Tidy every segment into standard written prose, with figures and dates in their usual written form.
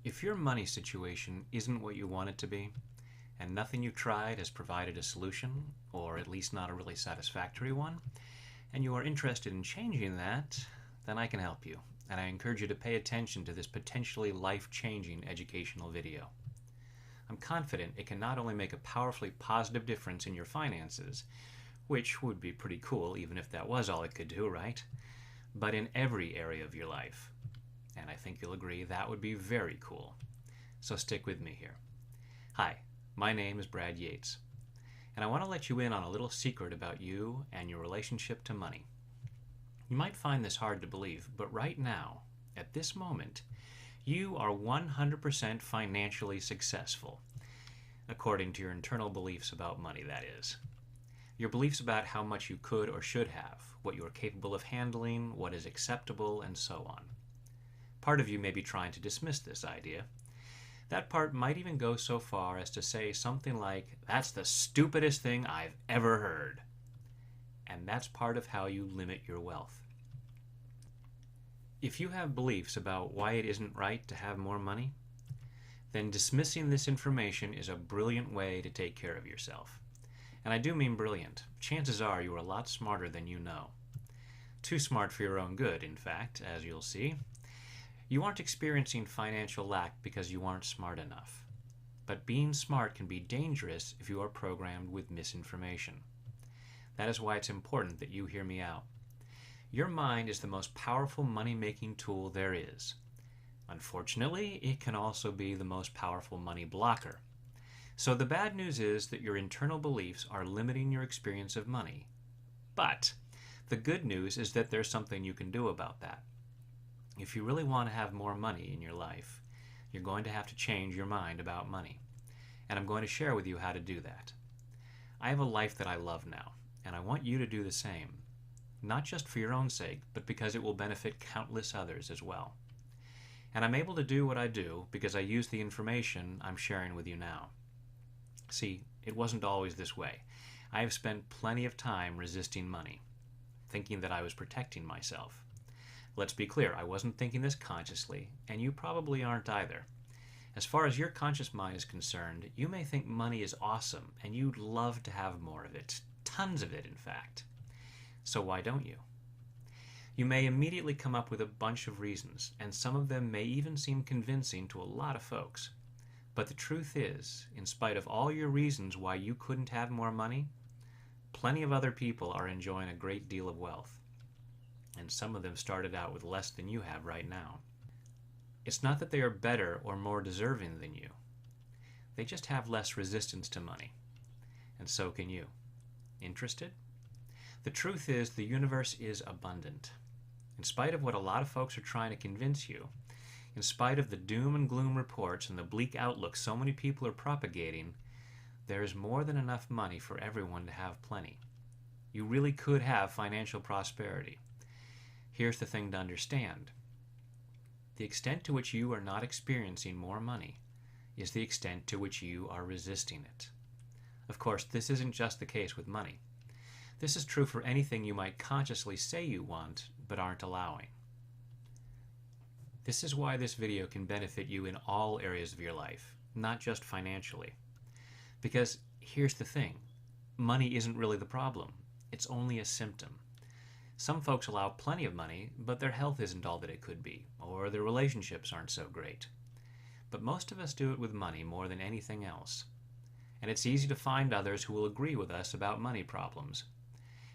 If your money situation isn't what you want it to be, and nothing you've tried has provided a solution, or at least not a really satisfactory one, and you are interested in changing that, then I can help you. And I encourage you to pay attention to this potentially life-changing educational video. I'm confident it can not only make a powerfully positive difference in your finances, which would be pretty cool even if that was all it could do, right? But in every area of your life. And I think you'll agree that would be very cool. So stick with me here. Hi, my name is Brad Yates, and I want to let you in on a little secret about you and your relationship to money. You might find this hard to believe, but right now, at this moment, you are 100% financially successful, according to your internal beliefs about money, that is. Your beliefs about how much you could or should have, what you are capable of handling, what is acceptable, and so on. Part of you may be trying to dismiss this idea. That part might even go so far as to say something like, "That's the stupidest thing I've ever heard." And that's part of how you limit your wealth. If you have beliefs about why it isn't right to have more money, then dismissing this information is a brilliant way to take care of yourself. And I do mean brilliant. Chances are you are a lot smarter than you know. Too smart for your own good, in fact, as you'll see. You aren't experiencing financial lack because you aren't smart enough. But being smart can be dangerous if you are programmed with misinformation. That is why it's important that you hear me out. Your mind is the most powerful money-making tool there is. Unfortunately, it can also be the most powerful money blocker. So the bad news is that your internal beliefs are limiting your experience of money. But the good news is that there's something you can do about that. If you really want to have more money in your life, you're going to have to change your mind about money. And I'm going to share with you how to do that. I have a life that I love now, and I want you to do the same. Not just for your own sake, but because it will benefit countless others as well. And I'm able to do what I do because I use the information I'm sharing with you now. See, it wasn't always this way. I have spent plenty of time resisting money, thinking that I was protecting myself. Let's be clear, I wasn't thinking this consciously, and you probably aren't either. As far as your conscious mind is concerned, you may think money is awesome, and you'd love to have more of it. Tons of it, in fact. So why don't you? You may immediately come up with a bunch of reasons, and some of them may even seem convincing to a lot of folks. But the truth is, in spite of all your reasons why you couldn't have more money, plenty of other people are enjoying a great deal of wealth. And some of them started out with less than you have right now. It's not that they are better or more deserving than you. They just have less resistance to money. And so can you. Interested? The truth is, the universe is abundant. In spite of what a lot of folks are trying to convince you, in spite of the doom and gloom reports and the bleak outlook so many people are propagating, there is more than enough money for everyone to have plenty. You really could have financial prosperity. Here's the thing to understand. The extent to which you are not experiencing more money is the extent to which you are resisting it. Of course, this isn't just the case with money. This is true for anything you might consciously say you want, but aren't allowing. This is why this video can benefit you in all areas of your life, not just financially. Because here's the thing, money isn't really the problem. It's only a symptom. Some folks allow plenty of money, but their health isn't all that it could be, or their relationships aren't so great. But most of us do it with money more than anything else. And it's easy to find others who will agree with us about money problems.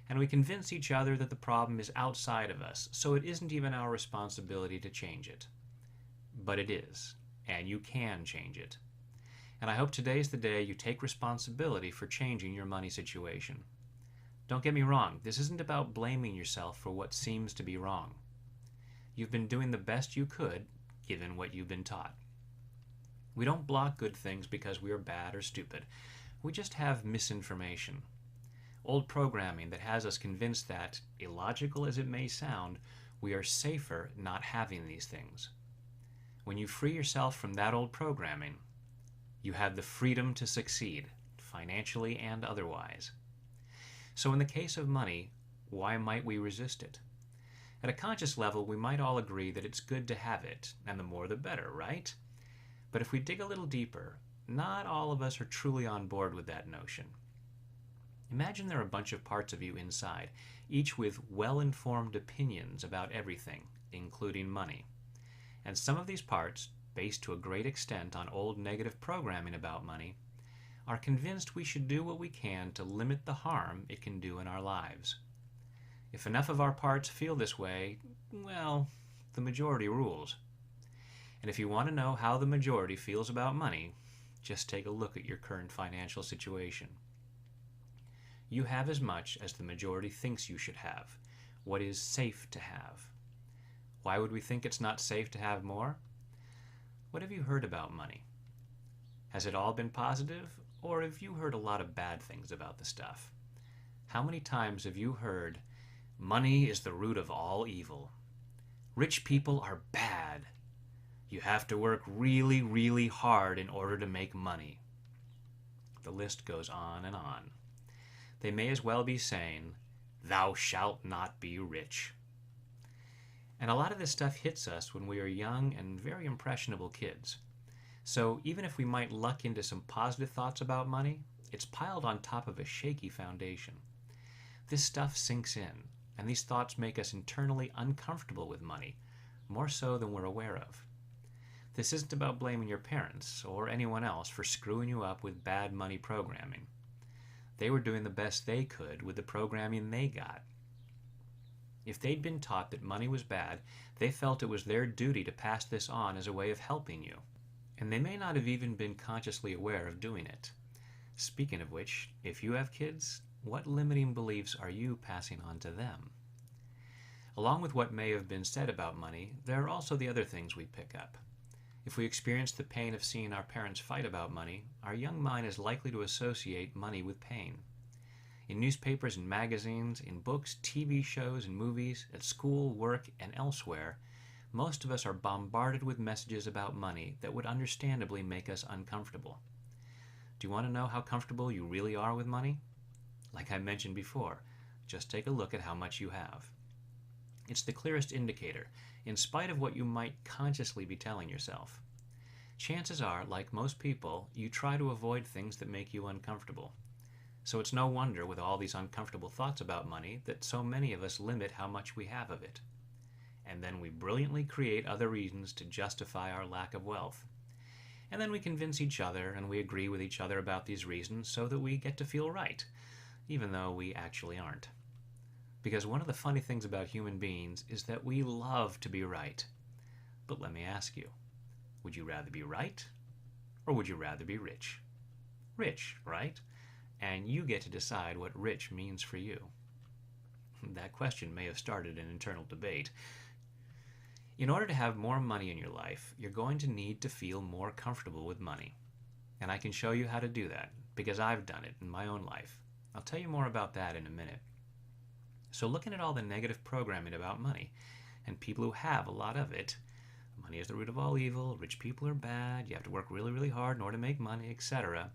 And we convince each other that the problem is outside of us, so it isn't even our responsibility to change it. But it is, and you can change it. And I hope today's the day you take responsibility for changing your money situation. Don't get me wrong, this isn't about blaming yourself for what seems to be wrong. You've been doing the best you could, given what you've been taught. We don't block good things because we are bad or stupid. We just have misinformation. Old programming that has us convinced that, illogical as it may sound, we are safer not having these things. When you free yourself from that old programming, you have the freedom to succeed, financially and otherwise. So in the case of money, why might we resist it? At a conscious level, we might all agree that it's good to have it, and the more the better, right? But if we dig a little deeper, not all of us are truly on board with that notion. Imagine there are a bunch of parts of you inside, each with well-informed opinions about everything, including money. And some of these parts, based to a great extent on old negative programming about money, are convinced we should do what we can to limit the harm it can do in our lives. If enough of our parts feel this way, well, the majority rules. And if you want to know how the majority feels about money, just take a look at your current financial situation. You have as much as the majority thinks you should have, what is safe to have. Why would we think it's not safe to have more? What have you heard about money? Has it all been positive, or have you heard a lot of bad things about the stuff? How many times have you heard, "Money is the root of all evil. Rich people are bad. You have to work really, really hard in order to make money." The list goes on and on. They may as well be saying, "Thou shalt not be rich." And a lot of this stuff hits us when we are young and very impressionable kids. So even if we might luck into some positive thoughts about money, it's piled on top of a shaky foundation. This stuff sinks in, and these thoughts make us internally uncomfortable with money, more so than we're aware of. This isn't about blaming your parents or anyone else for screwing you up with bad money programming. They were doing the best they could with the programming they got. If they'd been taught that money was bad, they felt it was their duty to pass this on as a way of helping you. And they may not have even been consciously aware of doing it. Speaking of which, if you have kids, what limiting beliefs are you passing on to them? Along with what may have been said about money, there are also the other things we pick up. If we experience the pain of seeing our parents fight about money, our young mind is likely to associate money with pain. In newspapers and magazines, in books, TV shows and movies, at school, work, and elsewhere, most of us are bombarded with messages about money that would understandably make us uncomfortable. Do you want to know how comfortable you really are with money? Like I mentioned before, just take a look at how much you have. It's the clearest indicator, in spite of what you might consciously be telling yourself. Chances are, like most people, you try to avoid things that make you uncomfortable. So it's no wonder, with all these uncomfortable thoughts about money, that so many of us limit how much we have of it. And then we brilliantly create other reasons to justify our lack of wealth. And then we convince each other and we agree with each other about these reasons so that we get to feel right, even though we actually aren't. Because one of the funny things about human beings is that we love to be right. But let me ask you, would you rather be right, or would you rather be rich? Rich, right? And you get to decide what rich means for you. That question may have started an internal debate. In order to have more money in your life, you're going to need to feel more comfortable with money. And I can show you how to do that, because I've done it in my own life. I'll tell you more about that in a minute. So looking at all the negative programming about money, and people who have a lot of it, money is the root of all evil, rich people are bad, you have to work really, really hard in order to make money, etc.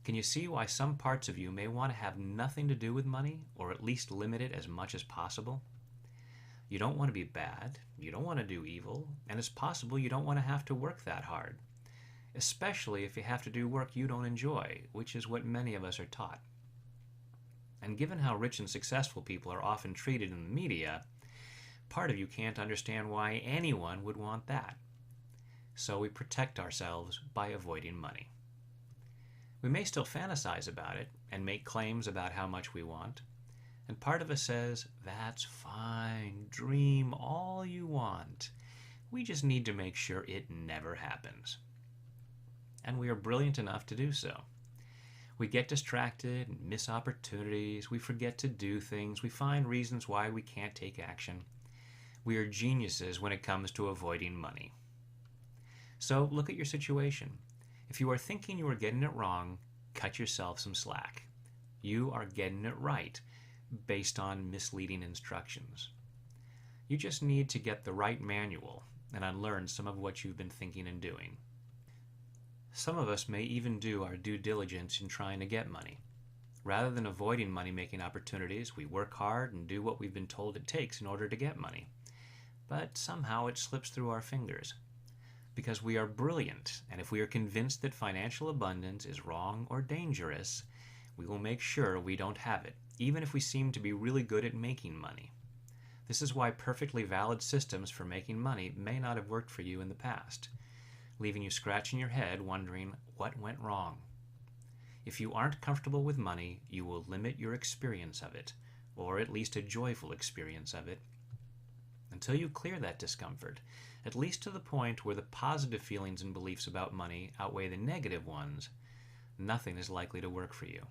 Can you see why some parts of you may want to have nothing to do with money, or at least limit it as much as possible? You don't want to be bad, you don't want to do evil, and it's possible you don't want to have to work that hard, especially if you have to do work you don't enjoy, which is what many of us are taught. And given how rich and successful people are often treated in the media, part of you can't understand why anyone would want that. So we protect ourselves by avoiding money. We may still fantasize about it and make claims about how much we want, and part of us says, "That's fine, dream all you want. We just need to make sure it never happens." And we are brilliant enough to do so. We get distracted and miss opportunities, we forget to do things, we find reasons why we can't take action. We are geniuses when it comes to avoiding money. So look at your situation. If you are thinking you are getting it wrong, cut yourself some slack. You are getting it right, based on misleading instructions. You just need to get the right manual and unlearn some of what you've been thinking and doing. Some of us may even do our due diligence in trying to get money. Rather than avoiding money-making opportunities, we work hard and do what we've been told it takes in order to get money. But somehow it slips through our fingers. Because we are brilliant, and if we are convinced that financial abundance is wrong or dangerous, we will make sure we don't have it, even if we seem to be really good at making money. This is why perfectly valid systems for making money may not have worked for you in the past, leaving you scratching your head wondering what went wrong. If you aren't comfortable with money, you will limit your experience of it, or at least a joyful experience of it, until you clear that discomfort, at least to the point where the positive feelings and beliefs about money outweigh the negative ones. Nothing is likely to work for you.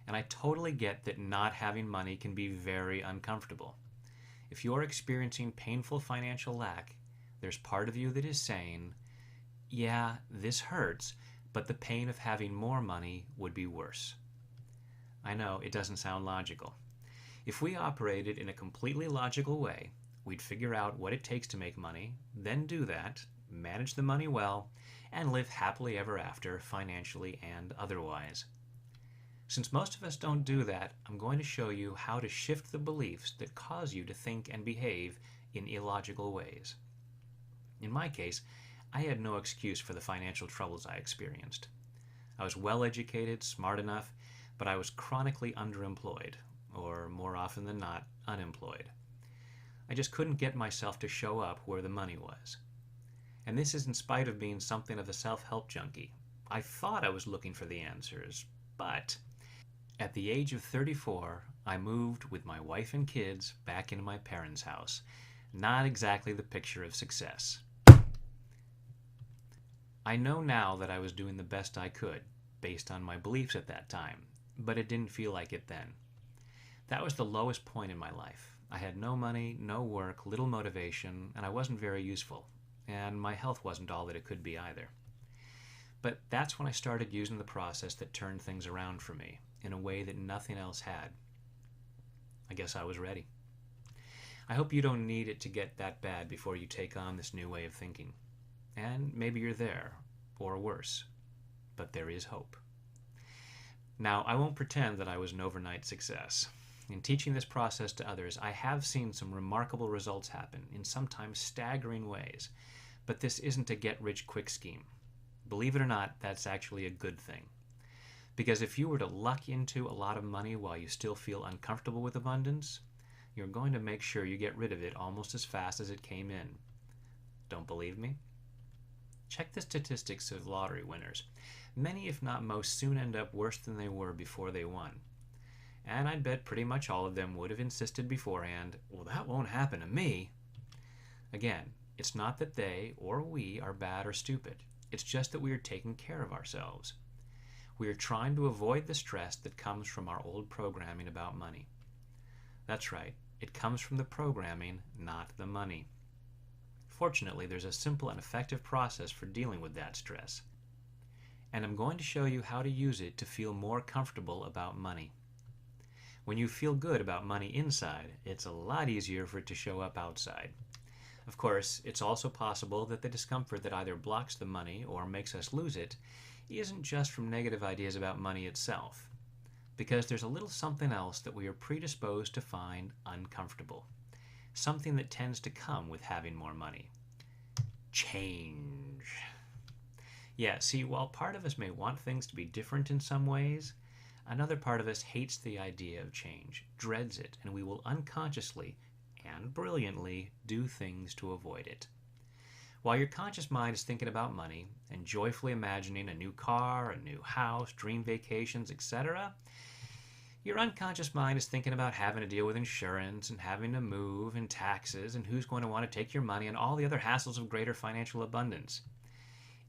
And I totally get that not having money can be very uncomfortable. If you're experiencing painful financial lack, there's part of you that is saying, yeah, this hurts, but the pain of having more money would be worse. I know it doesn't sound logical. If we operated in a completely logical way, we'd figure out what it takes to make money, then do that, manage the money well, and live happily ever after, financially and otherwise. Since most of us don't do that, I'm going to show you how to shift the beliefs that cause you to think and behave in illogical ways. In my case, I had no excuse for the financial troubles I experienced. I was well educated, smart enough, but I was chronically underemployed, or more often than not, unemployed. I just couldn't get myself to show up where the money was. And this is in spite of being something of a self-help junkie. I thought I was looking for the answers, but at the age of 34, I moved with my wife and kids back into my parents' house. Not exactly the picture of success. I know now that I was doing the best I could, based on my beliefs at that time, but it didn't feel like it then. That was the lowest point in my life. I had no money, no work, little motivation, and I wasn't very useful. And my health wasn't all that it could be either. But that's when I started using the process that turned things around for me, in a way that nothing else had. I guess I was ready. I hope you don't need it to get that bad before you take on this new way of thinking. And maybe you're there, or worse. But there is hope. Now, I won't pretend that I was an overnight success. In teaching this process to others, I have seen some remarkable results happen in sometimes staggering ways. But this isn't a get-rich-quick scheme. Believe it or not, that's actually a good thing. Because if you were to luck into a lot of money while you still feel uncomfortable with abundance, you're going to make sure you get rid of it almost as fast as it came in. Don't believe me? Check the statistics of lottery winners. Many, if not most, soon end up worse than they were before they won. And I'd bet pretty much all of them would have insisted beforehand, well, that won't happen to me. Again, it's not that they or we are bad or stupid. It's just that we are taking care of ourselves. We are trying to avoid the stress that comes from our old programming about money. That's right, it comes from the programming, not the money. Fortunately, there's a simple and effective process for dealing with that stress. And I'm going to show you how to use it to feel more comfortable about money. When you feel good about money inside, it's a lot easier for it to show up outside. Of course, it's also possible that the discomfort that either blocks the money or makes us lose it isn't just from negative ideas about money itself, because there's a little something else that we are predisposed to find uncomfortable. Something that tends to come with having more money. Change. Yeah, see, while part of us may want things to be different in some ways, another part of us hates the idea of change, dreads it, and we will unconsciously and brilliantly do things to avoid it. While your conscious mind is thinking about money and joyfully imagining a new car, a new house, dream vacations, etc., your unconscious mind is thinking about having to deal with insurance and having to move and taxes and who's going to want to take your money and all the other hassles of greater financial abundance.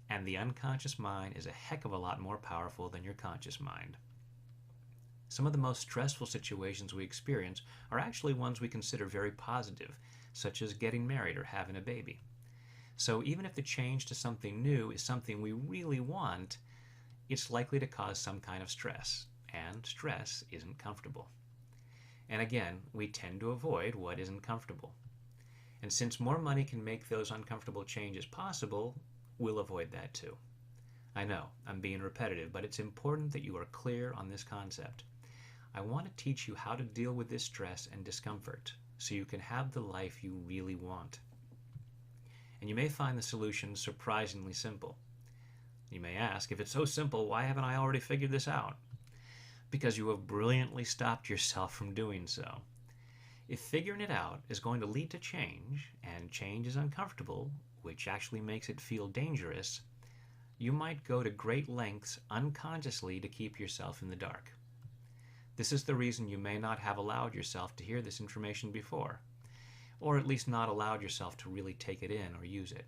And the unconscious mind is a heck of a lot more powerful than your conscious mind. Some of the most stressful situations we experience are actually ones we consider very positive, such as getting married or having a baby. So even if the change to something new is something we really want, it's likely to cause some kind of stress. And stress isn't comfortable. And again, we tend to avoid what isn't comfortable. And since more money can make those uncomfortable changes possible, we'll avoid that too. I know, I'm being repetitive, but it's important that you are clear on this concept. I want to teach you how to deal with this stress and discomfort so you can have the life you really want. and you may find the solution surprisingly simple. You may ask, if it's so simple, why haven't I already figured this out? Because you have brilliantly stopped yourself from doing so. If figuring it out is going to lead to change, and change is uncomfortable, which actually makes it feel dangerous, you might go to great lengths unconsciously to keep yourself in the dark. This is the reason you may not have allowed yourself to hear this information before, or at least not allowed yourself to really take it in or use it.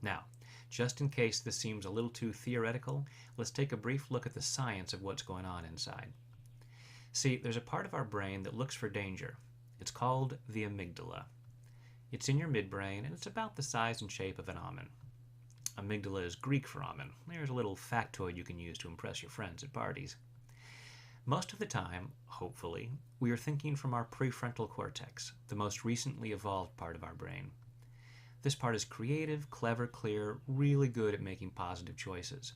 Now, just in case this seems a little too theoretical, let's take a brief look at the science of what's going on inside. See, there's a part of our brain that looks for danger. It's called the amygdala. It's in your midbrain, and it's about the size and shape of an almond. Amygdala is Greek for almond. There's a little factoid you can use to impress your friends at parties. Most of the time, hopefully, we are thinking from our prefrontal cortex, the most recently evolved part of our brain. This part is creative, clever, clear, really good at making positive choices.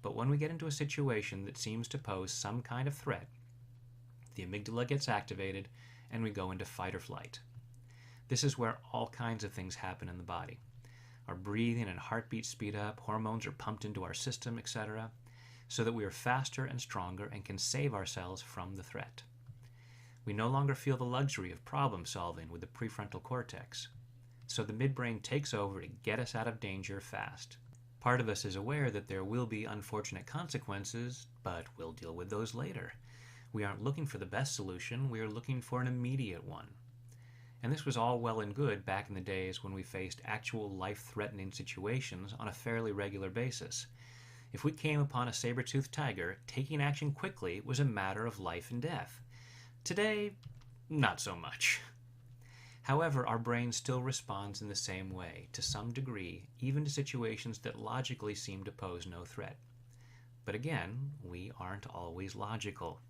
But when we get into a situation that seems to pose some kind of threat, the amygdala gets activated and we go into fight or flight. This is where all kinds of things happen in the body. Our breathing and heartbeat speed up, hormones are pumped into our system, etc., so that we are faster and stronger and can save ourselves from the threat. We no longer feel the luxury of problem solving with the prefrontal cortex, so the midbrain takes over to get us out of danger fast. Part of us is aware that there will be unfortunate consequences, but we'll deal with those later. We aren't looking for the best solution, we are looking for an immediate one. And this was all well and good back in the days when we faced actual life-threatening situations on a fairly regular basis. If we came upon a saber-toothed tiger, taking action quickly was a matter of life and death. Today, not so much. However, our brain still responds in the same way, to some degree, even to situations that logically seem to pose no threat. But again, we aren't always logical.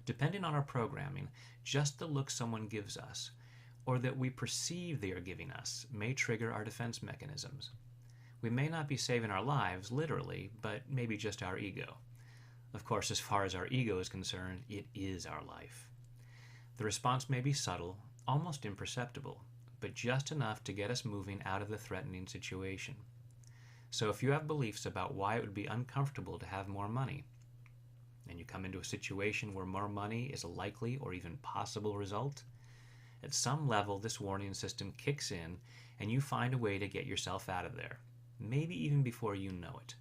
Depending on our programming, just the look someone gives us, or that we perceive they are giving us, may trigger our defense mechanisms. We may not be saving our lives, literally, but maybe just our ego. Of course, as far as our ego is concerned, it is our life. The response may be subtle, almost imperceptible, but just enough to get us moving out of the threatening situation. So if you have beliefs about why it would be uncomfortable to have more money, and you come into a situation where more money is a likely or even possible result, at some level this warning system kicks in and you find a way to get yourself out of there, maybe even before you know it.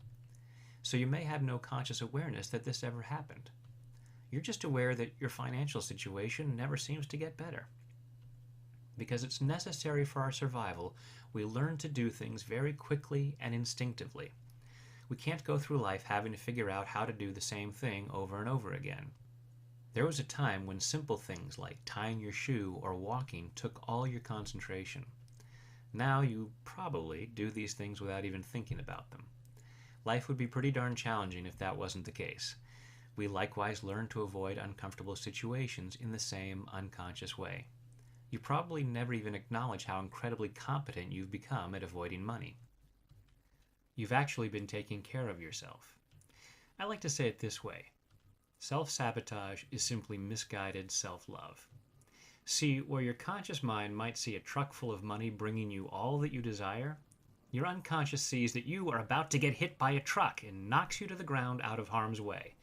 So you may have no conscious awareness that this ever happened. You're just aware that your financial situation never seems to get better. Because it's necessary for our survival, we learn to do things very quickly and instinctively. We can't go through life having to figure out how to do the same thing over and over again. There was a time when simple things like tying your shoe or walking took all your concentration. Now you probably do these things without even thinking about them. Life would be pretty darn challenging if that wasn't the case. We likewise learn to avoid uncomfortable situations in the same unconscious way. You probably never even acknowledge how incredibly competent you've become at avoiding money. You've actually been taking care of yourself. I like to say it this way. Self-sabotage is simply misguided self-love. See, where your conscious mind might see a truck full of money bringing you all that you desire, your unconscious sees that you are about to get hit by a truck and knocks you to the ground out of harm's way,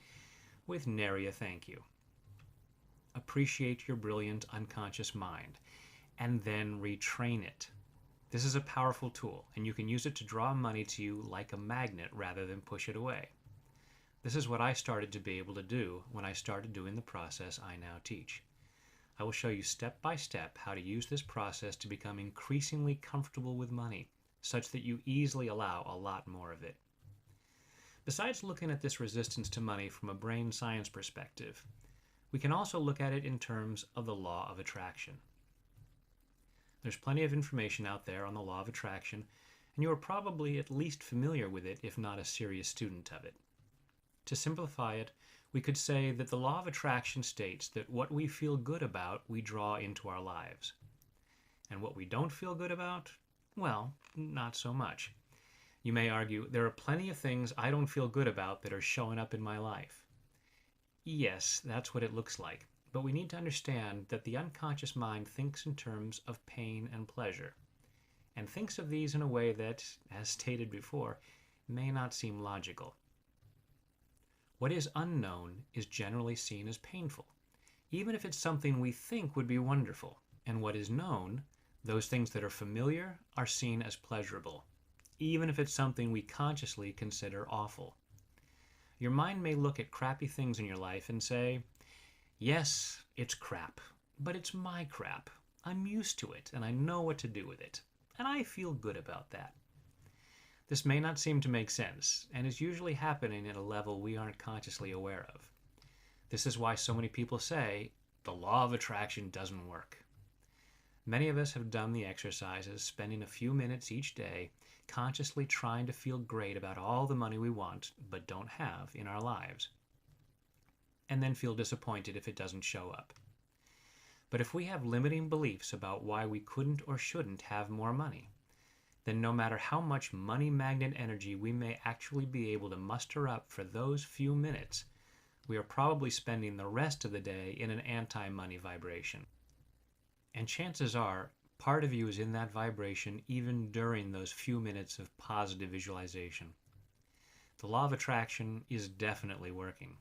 with nary a thank you. Appreciate your brilliant unconscious mind, and then retrain it. This is a powerful tool, and you can use it to draw money to you like a magnet rather than push it away. This is what I started to be able to do when I started doing the process I now teach. I will show you step by step how to use this process to become increasingly comfortable with money, such that you easily allow a lot more of it. Besides looking at this resistance to money from a brain science perspective, we can also look at it in terms of the law of attraction. There's plenty of information out there on the law of attraction, and you are probably at least familiar with it, if not a serious student of it. To simplify it, we could say that the law of attraction states that what we feel good about, we draw into our lives. And what we don't feel good about, well, not so much. You may argue, there are plenty of things I don't feel good about that are showing up in my life. Yes, that's what it looks like. But we need to understand that the unconscious mind thinks in terms of pain and pleasure. and thinks of these in a way that, as stated before, may not seem logical. What is unknown is generally seen as painful, even if it's something we think would be wonderful. And what is known, those things that are familiar, are seen as pleasurable, even if it's something we consciously consider awful. Your mind may look at crappy things in your life and say, yes, it's crap, but it's my crap. I'm used to it, and I know what to do with it, and I feel good about that. This may not seem to make sense, and is usually happening at a level we aren't consciously aware of. This is why so many people say, the law of attraction doesn't work. Many of us have done the exercises, spending a few minutes each day consciously trying to feel great about all the money we want but don't have in our lives, and then feel disappointed if it doesn't show up. But if we have limiting beliefs about why we couldn't or shouldn't have more money, then no matter how much money magnet energy we may actually be able to muster up for those few minutes, we are probably spending the rest of the day in an anti-money vibration. And chances are, part of you is in that vibration even during those few minutes of positive visualization. The law of attraction is definitely working.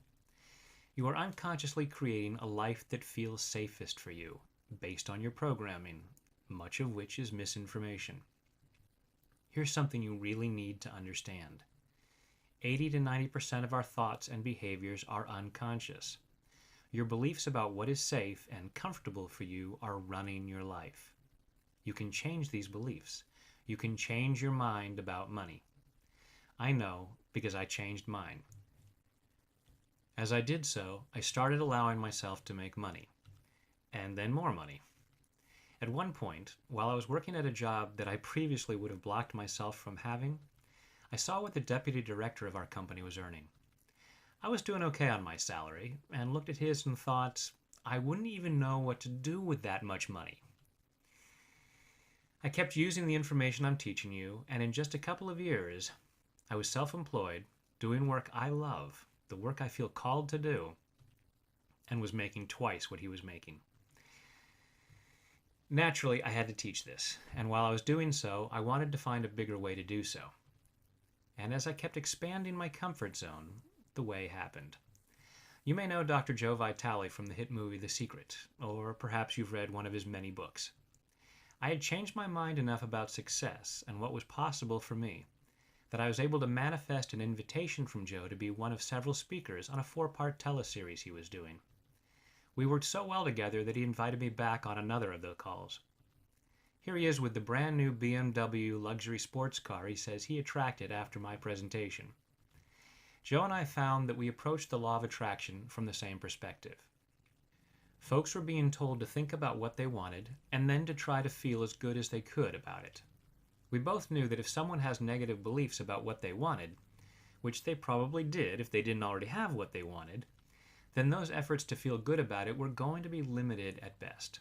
You are unconsciously creating a life that feels safest for you, based on your programming, much of which is misinformation. Here's something you really need to understand. 80 to 90% of our thoughts and behaviors are unconscious. Your beliefs about what is safe and comfortable for you are running your life. You can change these beliefs. You can change your mind about money. I know because I changed mine. As I did so, I started allowing myself to make money, and then more money. At one point, while I was working at a job that I previously would have blocked myself from having, I saw what the deputy director of our company was earning. I was doing okay on my salary, and looked at his and thought, I wouldn't even know what to do with that much money. I kept using the information I'm teaching you, and in just a couple of years, I was self-employed, doing work I love, the work I feel called to do, and was making twice what he was making. Naturally, I had to teach this, and while I was doing so, I wanted to find a bigger way to do so. And as I kept expanding my comfort zone, the way happened. You may know Dr. Joe Vitale from the hit movie The Secret, or perhaps you've read one of his many books. I had changed my mind enough about success and what was possible for me that I was able to manifest an invitation from Joe to be one of several speakers on a 4-part teleseries he was doing. We worked so well together that he invited me back on another of the calls. Here he is with the brand new BMW luxury sports car he says he attracted after my presentation. Joe and I found that we approached the law of attraction from the same perspective. Folks were being told to think about what they wanted and then to try to feel as good as they could about it. We both knew that if someone has negative beliefs about what they wanted, which they probably did if they didn't already have what they wanted, then those efforts to feel good about it were going to be limited at best,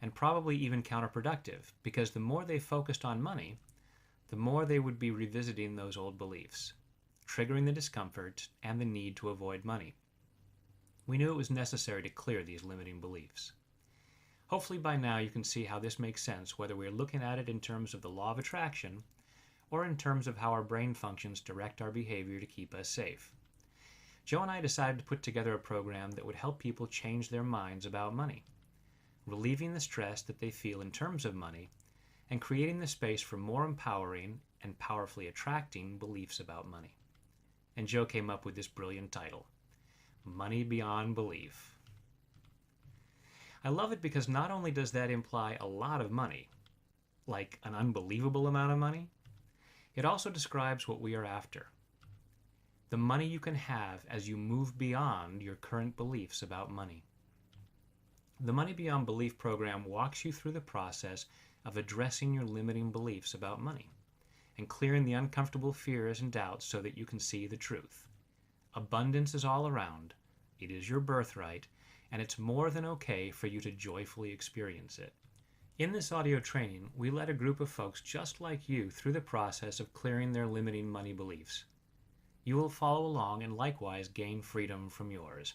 and probably even counterproductive, because the more they focused on money, the more they would be revisiting those old beliefs, triggering the discomfort and the need to avoid money. We knew it was necessary to clear these limiting beliefs. Hopefully by now you can see how this makes sense, whether we're looking at it in terms of the law of attraction or in terms of how our brain functions direct our behavior to keep us safe. Joe and I decided to put together a program that would help people change their minds about money, relieving the stress that they feel in terms of money and creating the space for more empowering and powerfully attracting beliefs about money. And Joe came up with this brilliant title, Money Beyond Belief. I love it because not only does that imply a lot of money, like an unbelievable amount of money, it also describes what we are after. The money you can have as you move beyond your current beliefs about money. The Money Beyond Belief program walks you through the process of addressing your limiting beliefs about money and clearing the uncomfortable fears and doubts so that you can see the truth. Abundance is all around. It is your birthright, and it's more than okay for you to joyfully experience it. In this audio training, we led a group of folks just like you through the process of clearing their limiting money beliefs. You will follow along and likewise gain freedom from yours.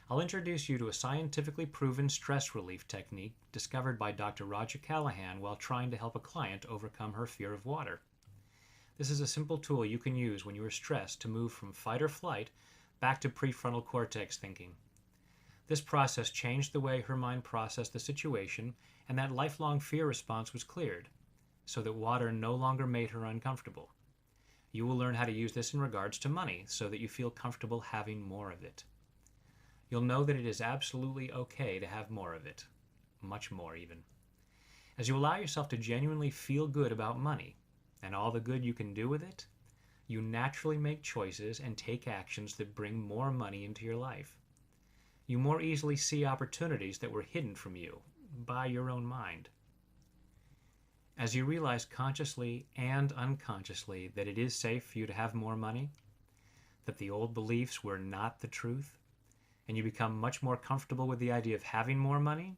I'll introduce you to a scientifically proven stress relief technique discovered by Dr. Roger Callahan while trying to help a client overcome her fear of water. This is a simple tool you can use when you are stressed to move from fight or flight back to prefrontal cortex thinking. This process changed the way her mind processed the situation, and that lifelong fear response was cleared, so that water no longer made her uncomfortable. You will learn how to use this in regards to money so that you feel comfortable having more of it. You'll know that it is absolutely okay to have more of it, much more even. As you allow yourself to genuinely feel good about money and all the good you can do with it, you naturally make choices and take actions that bring more money into your life. You more easily see opportunities that were hidden from you by your own mind. As you realize consciously and unconsciously that it is safe for you to have more money, that the old beliefs were not the truth, and you become much more comfortable with the idea of having more money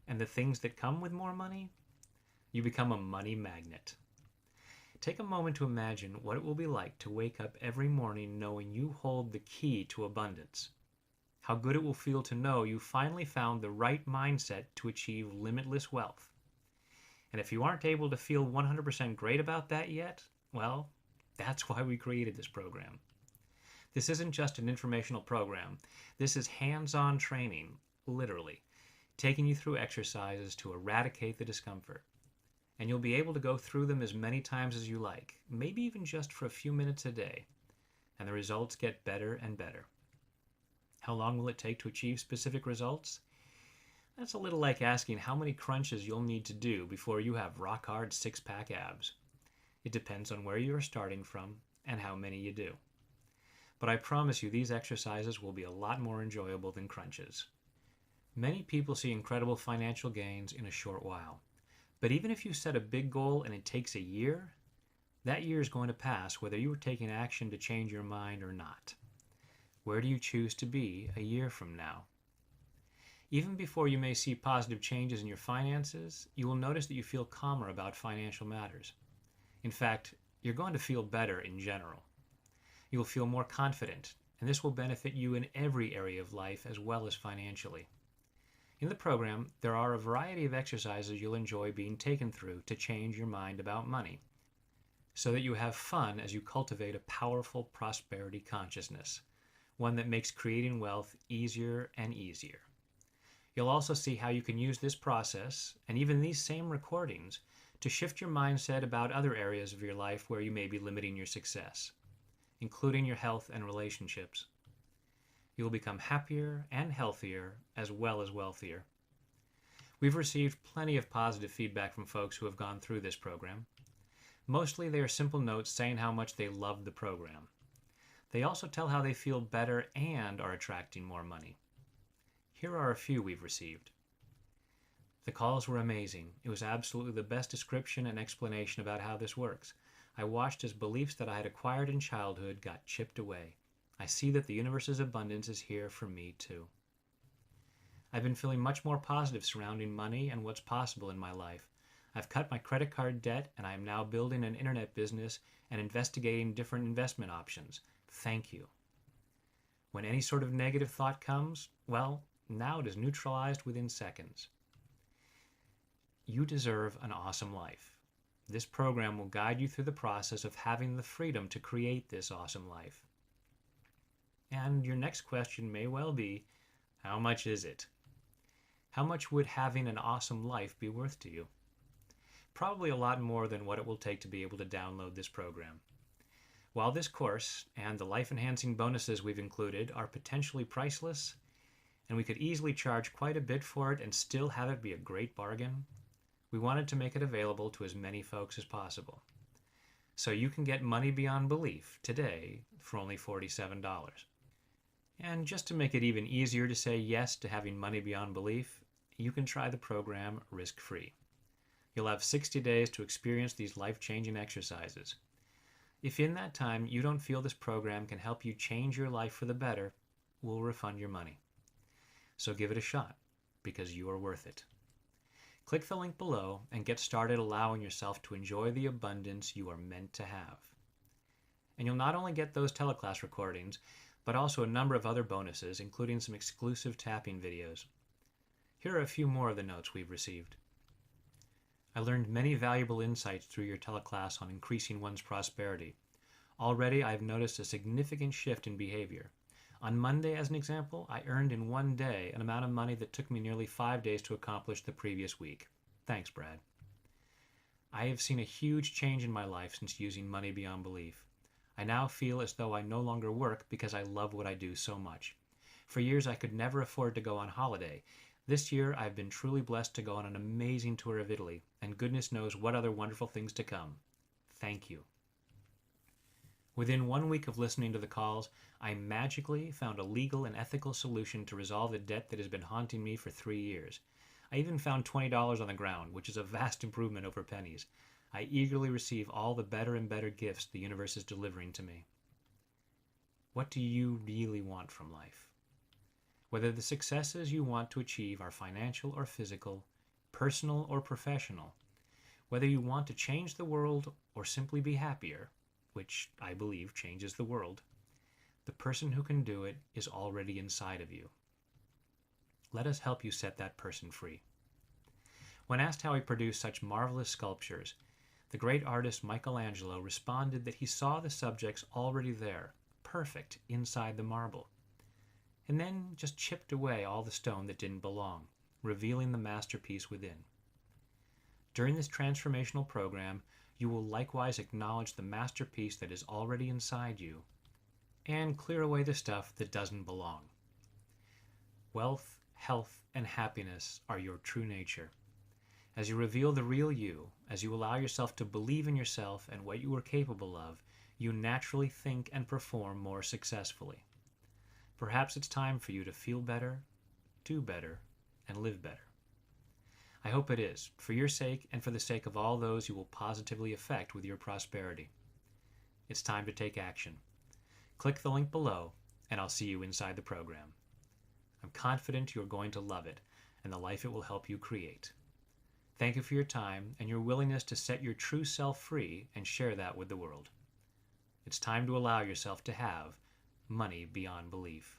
and the things that come with more money, you become a money magnet. Take a moment to imagine what it will be like to wake up every morning knowing you hold the key to abundance. How good it will feel to know you finally found the right mindset to achieve limitless wealth. And if you aren't able to feel 100% great about that yet, well, that's why we created this program. This isn't just an informational program. This is hands-on training, literally, taking you through exercises to eradicate the discomfort. And you'll be able to go through them as many times as you like, maybe even just for a few minutes a day. And the results get better and better. How long will it take to achieve specific results? That's a little like asking how many crunches you'll need to do before you have rock-hard six-pack abs. It depends on where you are starting from and how many you do. But I promise you these exercises will be a lot more enjoyable than crunches. Many people see incredible financial gains in a short while. But even if you set a big goal and it takes a year, that year is going to pass whether you are taking action to change your mind or not. Where do you choose to be a year from now? Even before you may see positive changes in your finances, you will notice that you feel calmer about financial matters. In fact, you're going to feel better in general. You will feel more confident, and this will benefit you in every area of life as well as financially. In the program, there are a variety of exercises you'll enjoy being taken through to change your mind about money, so that you have fun as you cultivate a powerful prosperity consciousness, one that makes creating wealth easier and easier. You'll also see how you can use this process, and even these same recordings, to shift your mindset about other areas of your life where you may be limiting your success, including your health and relationships. You will become happier and healthier as well as wealthier. We've received plenty of positive feedback from folks who have gone through this program. Mostly they are simple notes saying how much they love the program. They also tell how they feel better and are attracting more money. Here are a few we've received. The calls were amazing. It was absolutely the best description and explanation about how this works. I watched as beliefs that I had acquired in childhood got chipped away. I see that the universe's abundance is here for me too. I've been feeling much more positive surrounding money and what's possible in my life. I've cut my credit card debt and I am now building an internet business and investigating different investment options. Thank you. When any sort of negative thought comes, well, now it is neutralized within seconds. You deserve an awesome life. This program will guide you through the process of having the freedom to create this awesome life. And your next question may well be, how much is it? How much would having an awesome life be worth to you? Probably a lot more than what it will take to be able to download this program. While this course and the life-enhancing bonuses we've included are potentially priceless, and we could easily charge quite a bit for it and still have it be a great bargain, we wanted to make it available to as many folks as possible. So you can get Money Beyond Belief today for only $47. And just to make it even easier to say yes to having Money Beyond Belief, you can try the program risk-free. You'll have 60 days to experience these life-changing exercises. If in that time you don't feel this program can help you change your life for the better, we'll refund your money. So give it a shot, because you are worth it. Click the link below and get started allowing yourself to enjoy the abundance you are meant to have. And you'll not only get those teleclass recordings, but also a number of other bonuses, including some exclusive tapping videos. Here are a few more of the notes we've received. I learned many valuable insights through your teleclass on increasing one's prosperity. Already, I have noticed a significant shift in behavior. On Monday, as an example, I earned in one day an amount of money that took me nearly 5 days to accomplish the previous week. Thanks, Brad. I have seen a huge change in my life since using Money Beyond Belief. I now feel as though I no longer work because I love what I do so much. For years, I could never afford to go on holiday. This year, I've been truly blessed to go on an amazing tour of Italy, and goodness knows what other wonderful things to come. Thank you. Within 1 week of listening to the calls, I magically found a legal and ethical solution to resolve the debt that has been haunting me for 3 years. I even found $20 on the ground, which is a vast improvement over pennies. I eagerly receive all the better and better gifts the universe is delivering to me. What do you really want from life? Whether the successes you want to achieve are financial or physical, personal or professional, whether you want to change the world or simply be happier, which I believe changes the world, the person who can do it is already inside of you. Let us help you set that person free. When asked how he produced such marvelous sculptures, the great artist Michelangelo responded that he saw the subjects already there, perfect inside the marble, and then just chipped away all the stone that didn't belong, revealing the masterpiece within. During this transformational program, you will likewise acknowledge the masterpiece that is already inside you and clear away the stuff that doesn't belong. Wealth, health, and happiness are your true nature. As you reveal the real you, as you allow yourself to believe in yourself and what you are capable of, you naturally think and perform more successfully. Perhaps it's time for you to feel better, do better, and live better. I hope it is, for your sake and for the sake of all those you will positively affect with your prosperity. It's time to take action. Click the link below, and I'll see you inside the program. I'm confident you're going to love it and the life it will help you create. Thank you for your time and your willingness to set your true self free and share that with the world. It's time to allow yourself to have money beyond belief.